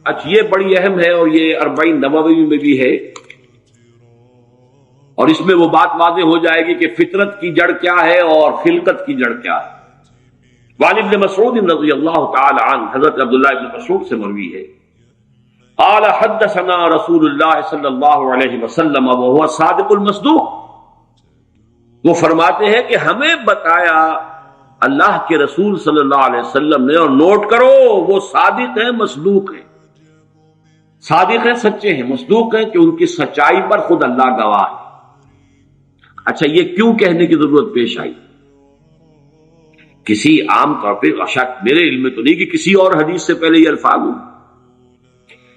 اچھا یہ بڑی اہم ہے اور یہ 40 نووی میں بھی ہے، اور اس میں وہ بات واضح ہو جائے گی کہ فطرت کی جڑ کیا ہے اور خلقت کی جڑ کیا ہے۔ وعن ابن مسعود رضی اللہ تعالی عنہ، حضرت عبداللہ ابن مسعود سے مروی ہے، قال حدثنا رسول اللہ صلی اللہ علیہ وسلم وهو صادق المصدوق، وہ فرماتے ہیں کہ ہمیں بتایا اللہ کے رسول صلی اللہ علیہ وسلم نے، اور نوٹ کرو وہ صادق ہیں مصدوق ہیں، صادق ہیں سچے ہیں، مصدوق ہیں کہ ان کی سچائی پر خود اللہ گواہ ہے۔ اچھا یہ کیوں کہنے کی ضرورت پیش آئی؟ کسی عام طور پہ شک میرے علم میں تو نہیں کہ کسی اور حدیث سے پہلے یہ الفاظ ہوں،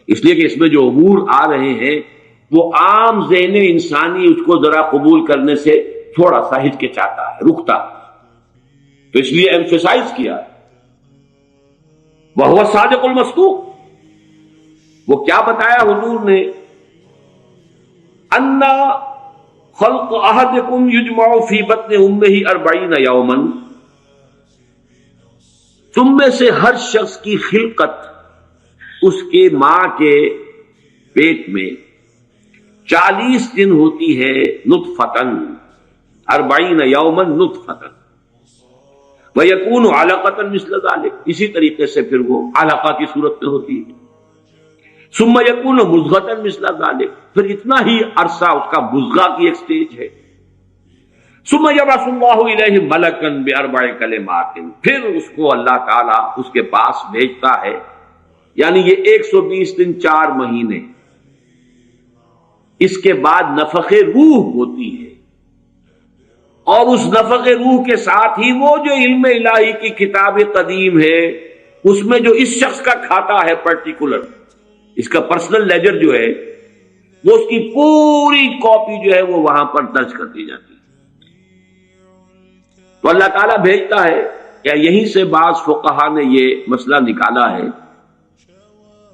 اس لیے کہ اس میں جو امور آ رہے ہیں وہ عام ذہن انسانی اس کو ذرا قبول کرنے سے تھوڑا سا ہچکچاتا ہے، رکتا ہے، تو اس لیے ایمفیسائز کیا وہ صادق المصدوق۔ وہ کیا بتایا حضور نے؟ انا خلق احدکم یجمع فی بطن امہ 40 یوما، تم میں سے ہر شخص کی خلقت اس کے ماں کے پیٹ میں 40 دن ہوتی ہے، نطفتن 40 یوما نطفتن ویکون علقۃ مثل ذلک، اسی طریقے سے پھر وہ علقہ کی صورت میں ہوتی ہے، ثم یکون مضغۃ مثل ذلک، پھر اتنا ہی عرصہ اس کا مضغہ کی ایک سٹیج ہے، ثم یبعث اللہ الیہ ملکا باربع کلمات، پھر اس کو اللہ تعالی اس کے پاس بھیجتا ہے، یعنی یہ 120 دن 4 مہینے، اس کے بعد نفخ روح ہوتی ہے، اور اس نفخ روح کے ساتھ ہی وہ جو علم الہی کی کتاب قدیم ہے اس میں جو اس شخص کا کھاتا ہے پرٹیکولر، اس کا پرسنل لیجر جو ہے، وہ اس کی پوری کاپی جو ہے وہ وہاں پر درج کر دی جاتی ہے۔ تو اللہ تعالیٰ بھیجتا ہے، یا یہیں سے بعض فقہا نے یہ مسئلہ نکالا ہے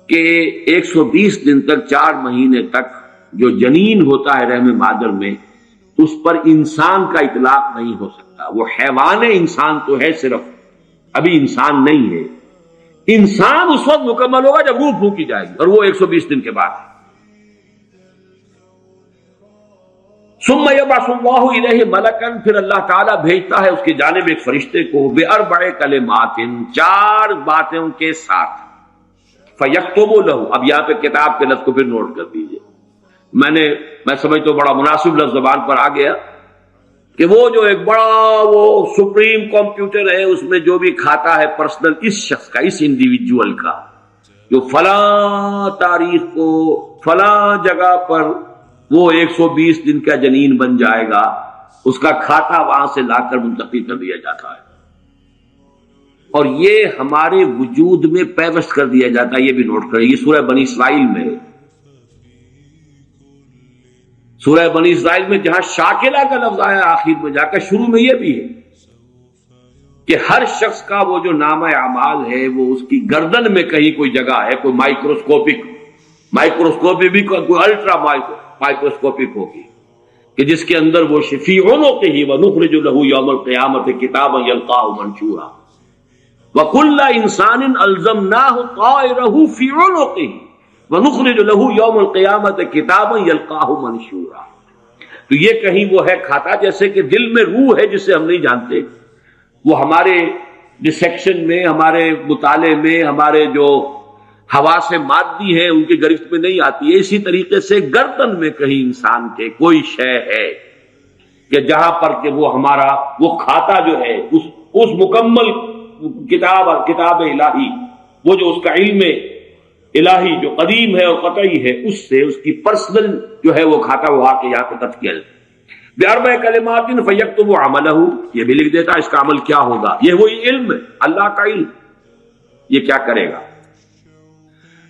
کہ 120 دن تک 4 مہینے تک جو جنین ہوتا ہے رحم مادر میں، اس پر انسان کا اطلاق نہیں ہو سکتا، وہ حیوان انسان تو ہے صرف، ابھی انسان نہیں ہے، انسان اس وقت مکمل ہوگا جب روح پھونکی جائے گی، اور وہ 120 دن کے بعد۔ ثم یبعث اللہ الیہ ملکا، پھر اللہ تعالیٰ بھیجتا ہے اس کی جانب ایک فرشتے کو، باربع کلمات، 4 باتوں کے ساتھ، فیکتب لہ، اب یہاں پہ کتاب کے لفظ کو پھر نوٹ کر دیجئے، میں سمجھتا ہوں بڑا مناسب لفظ زبان پر آ گیا کہ وہ جو ایک بڑا وہ سپریم کمپیوٹر ہے، اس میں جو بھی کھاتا ہے پرسنل اس شخص کا، اس انڈیویجول کا، جو فلاں تاریخ کو فلاں جگہ پر وہ 120 دن کا جنین بن جائے گا، اس کا کھاتا وہاں سے لا کر منتقل کر دیا جاتا ہے، اور یہ ہمارے وجود میں پیوست کر دیا جاتا ہے۔ یہ بھی نوٹ کریں، یہ سورہ بنی اسرائیل میں، سورہ بنی اسرائیل میں جہاں شاکلہ کا لفظ آیا آخر میں جا کر، شروع میں یہ بھی ہے کہ ہر شخص کا وہ جو نامہ اعمال ہے وہ اس کی گردن میں کہیں کوئی جگہ ہے، کوئی مائکروسکوپی بھی کوئی الٹرا مائکروسکوپک ہوگی کہ جس کے اندر وہ شفیع عنقہ ونخرج لہ یوم القیامۃ کتابا یلقاہ منشورا وکل انسان الزمناہ طائرہ فی عنقہ وَنُخْرِجُ لَهُ يَوْمَ الْقِيَامَةِ كِتَابًا يَلْقَاهُ مَنشُورًا۔ تو یہ کہیں وہ ہے کھاتا، جیسے کہ دل میں روح ہے جسے ہم نہیں جانتے، وہ ہمارے ڈسیکشن میں، ہمارے مطالعے میں، ہمارے جو حواس مادی ہیں ان کی گرفت میں نہیں آتی ہے، اسی طریقے سے گردن میں کہیں انسان کے کوئی شے ہے کہ جہاں پر کہ وہ ہمارا وہ کھاتا جو ہے اس مکمل کتاب الہی، وہ جو اس کا علم الہی جو قدیم ہے اور قطعی ہے، اس سے اس کی پرسنل جو ہے وہ کھاتا وہ آ کے یہاں پہ دفع کیا جائے۔ باربع کلمات فیکتب عملہ، یہ بھی لکھ دیتا ہے اس کا عمل کیا ہوگا، یہ وہی علم ہے، اللہ کا علم، یہ کیا کرے گا،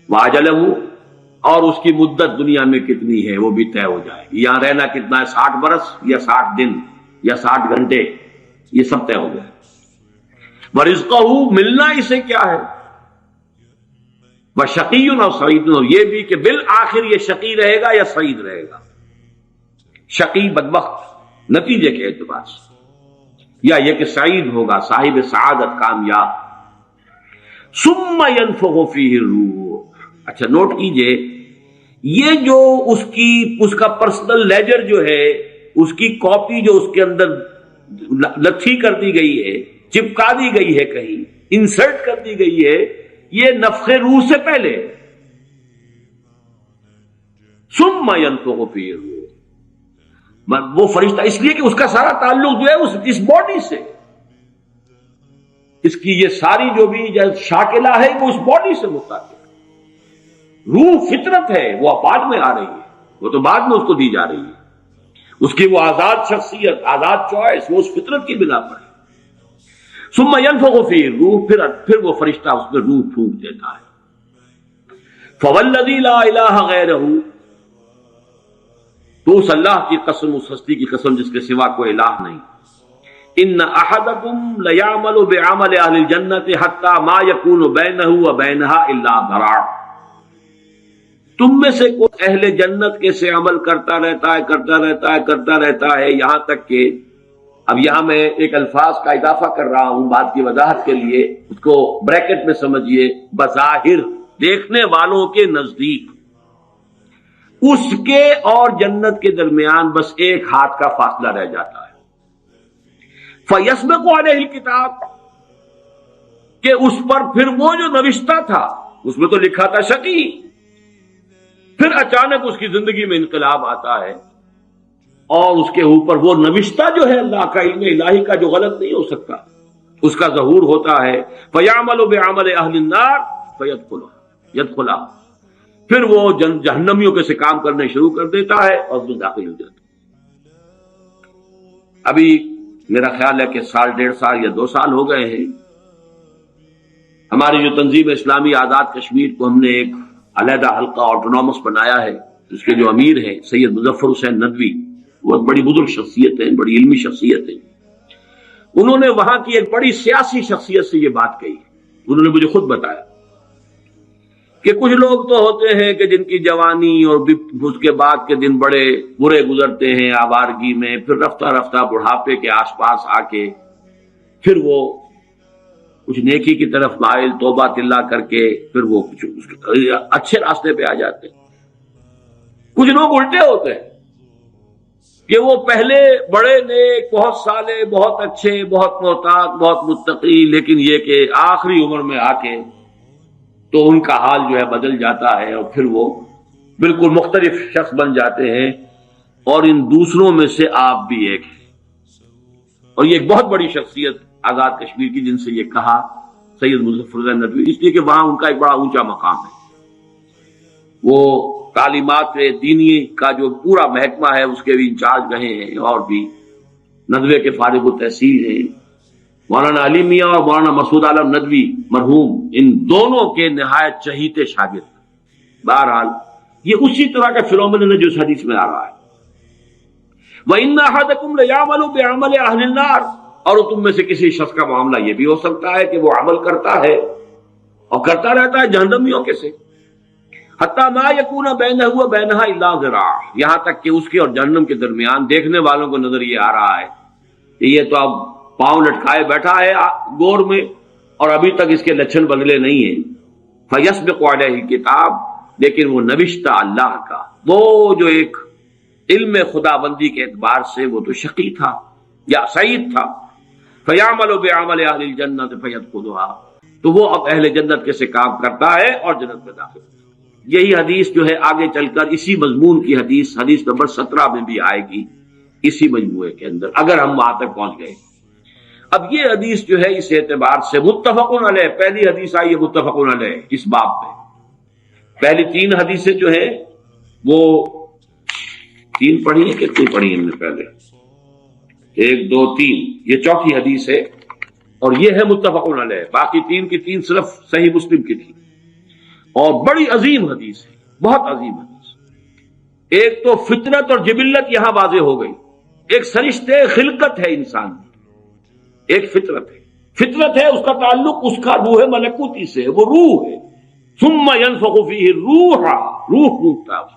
واجلہ، اور اس کی مدت دنیا میں کتنی ہے وہ بھی طے ہو جائے گی، یہاں رہنا کتنا ہے، 60 برس یا 60 دن یا 60 گھنٹے، یہ سب طے ہو جائے۔ ورزقہ، ملنا اسے کیا ہے، وشقی اور سعید، اور یہ بھی کہ بالآخر یہ شقی رہے گا یا سعید رہے گا، شقی بدبخت نتیجے کے اعتبار سے، یا یہ کہ سعید ہوگا، صاحب سعادت، کامیاب۔ ثم ينفخ فیہ الروح، اچھا نوٹ کیجئے، یہ جو اس کا پرسنل لیجر جو ہے، اس کی کاپی جو اس کے اندر لتھی کر دی گئی ہے، چپکا دی گئی ہے، کہیں انسرٹ کر دی گئی ہے، یہ نفخ روح سے پہلے ثم ينفخ فيه الروح، وہ فرشتہ اس لیے کہ اس کا سارا تعلق جو ہے اس باڈی سے، اس کی یہ ساری جو بھی شاکلہ ہے وہ اس باڈی سے متعلق۔ روح فطرت ہے، وہ بعد میں آ رہی ہے، وہ تو بعد میں اس کو دی جا رہی ہے، اس کی وہ آزاد شخصیت، آزاد چوائس، وہ اس فطرت کی بنا پر ہے۔ ثم ينفخ فيه الروح، پھر وہ فرشتہ اس میں روح پھونک دیتا ہے۔ فوالذی لا الہ غیرہ، تو اس اللہ کی قسم، اس ہستی کی قسم جس کے سوا کوئی الہ نہیں، ان احدکم لیعمل بعمل اہل الجنۃ حتی ما یکون بینہ وبینہا الا ذراع، تم میں سے کوئی اہل جنت کے سے عمل کرتا رہتا ہے یہاں تک کہ، اب یہاں میں ایک الفاظ کا اضافہ کر رہا ہوں بات کی وضاحت کے لیے، اس کو بریکٹ میں سمجھیے، بظاہر دیکھنے والوں کے نزدیک اس کے اور جنت کے درمیان بس ایک ہاتھ کا فاصلہ رہ جاتا ہے۔ فَيَسْبِقُ عَلَيْهِ الْكِتَابُ، کہ اس پر پھر وہ جو نوشتہ تھا، اس میں تو لکھا تھا شقی، پھر اچانک اس کی زندگی میں انقلاب آتا ہے اور اس کے اوپر وہ نوشتہ جو ہے اللہ کا، علم الہی کا، جو غلط نہیں ہو سکتا، اس کا ظہور ہوتا ہے۔ فَيَعْمَلُ بِعَمَلِ أَهْلِ النَّارِ فَيَدْخُلُهَا، پھر وہ جہنمیوں کے سے کام کرنے شروع کر دیتا ہے اور اس میں داخل ہو جاتا ہے۔ ابھی میرا خیال ہے کہ سال، 1.5 سال یا 2 سال ہو گئے ہیں، ہماری جو تنظیم اسلامی آزاد کشمیر کو ہم نے ایک علیحدہ حلقہ آٹونومس بنایا ہے، اس کے جو امیر ہیں سید مظفر حسین ندوی، وہ بڑی بزرگ شخصیت ہیں، بڑی علمی شخصیت ہیں، انہوں نے وہاں کی ایک بڑی سیاسی شخصیت سے یہ بات کہی۔ انہوں نے مجھے خود بتایا کہ کچھ لوگ تو ہوتے ہیں کہ جن کی جوانی اور اس کے بعد کے دن بڑے برے گزرتے ہیں آوارگی میں، پھر رفتہ رفتہ بڑھاپے کے آس پاس آ کے پھر وہ کچھ نیکی کی طرف مائل، توبہ تلا کر کے پھر وہ کچھ اچھے راستے پہ آ جاتے ہیں۔ کچھ لوگ الٹے ہوتے ہیں کہ وہ پہلے بڑے نیک، بہت صالح، بہت اچھے، بہت محتاط، بہت متقی، لیکن یہ کہ آخری عمر میں آ کے تو ان کا حال جو ہے بدل جاتا ہے اور پھر وہ بالکل مختلف شخص بن جاتے ہیں، اور ان دوسروں میں سے آپ بھی ایک ہیں۔ اور یہ ایک بہت بڑی شخصیت آزاد کشمیر کی، جن سے یہ کہا سید مظفر حسین ندوی، اس لیے کہ وہاں ان کا ایک بڑا اونچا مقام ہے، وہ تعلیمات دینی کا جو پورا محکمہ ہے اس کے بھی انچارج رہے ہیں، اور بھی ندوے کے فارغ التحصیل ہیں۔ مولانا علی میاں اور مولانا مسعود عالم ندوی مرحوم، ان دونوں کے نہایت چہیتے شاگرد۔ بہرحال یہ اسی طرح کا فینومینن ہے جو اس حدیث میں آ رہا ہے۔ وَإِنَّ أَحَدَكُمْ لَيَعْمَلُ بِعَمَلِ أَهْلِ النَّارِ، اور تم میں سے کسی شخص کا معاملہ یہ بھی ہو سکتا ہے کہ وہ عمل کرتا ہے اور کرتا رہتا ہے جہنمیوں کے سے، حتی ما یکون بینہ وبینہا الا ذراع، یہاں تک کہ اس کے اور جہنم کے درمیان دیکھنے والوں کو نظر یہ آ رہا ہے کہ یہ تو اب پاؤں لٹکائے بیٹھا ہے گور میں اور ابھی تک اس کے لچھن بدلے نہیں ہیں۔ فیسبق علیہ الکتاب، لیکن وہ نوشتہ اللہ کا، وہ جو ایک علم خدا بندی کے اعتبار سے وہ تو شقی تھا یا سعید تھا۔ فیعمل بعمل اہل الجنۃ فیدخلها، تو وہ اب اہل جنت کے سے کام کرتا ہے اور جنت میں داخل ہوتا ہے۔ یہی حدیث جو ہے آگے چل کر اسی مضمون کی حدیث نمبر 17 میں بھی آئے گی، اسی مجموعے کے اندر، اگر ہم وہاں تک پہنچ گئے۔ اب یہ حدیث جو ہے اس اعتبار سے متفق علیہ، پہلی حدیث آئی ہے متفق علیہ اس باب میں۔ پہلی 3 حدیثیں جو ہیں وہ 3 پڑھی ہیں، کتنی پڑھی ہیں ہم نے پہلے؟ 1 2 3، یہ چوتھی حدیث ہے اور یہ ہے متفق علیہ۔ باقی 3 کی 3 صرف صحیح مسلم کی تھی، اور بڑی عظیم حدیث ہے، بہت عظیم حدیث۔ ایک تو فطرت اور جبلت یہاں واضح ہو گئی، ایک سرشتے خلقت ہے انسان، ایک فطرت ہے، فطرت ہے، اس کا تعلق اس کا روح ملکوتی سے ہے، وہ روح ہے۔ ثم ينفخ فيه الروح، روح پھونکتا ہے۔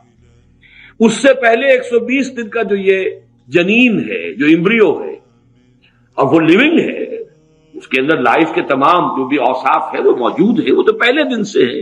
اس سے پہلے 120 دن کا جو یہ جنین ہے، جو امبریو ہے، اور وہ لیونگ ہے، اس کے اندر لائف کے تمام جو بھی اوصاف ہے وہ موجود ہے، وہ تو پہلے دن سے ہے۔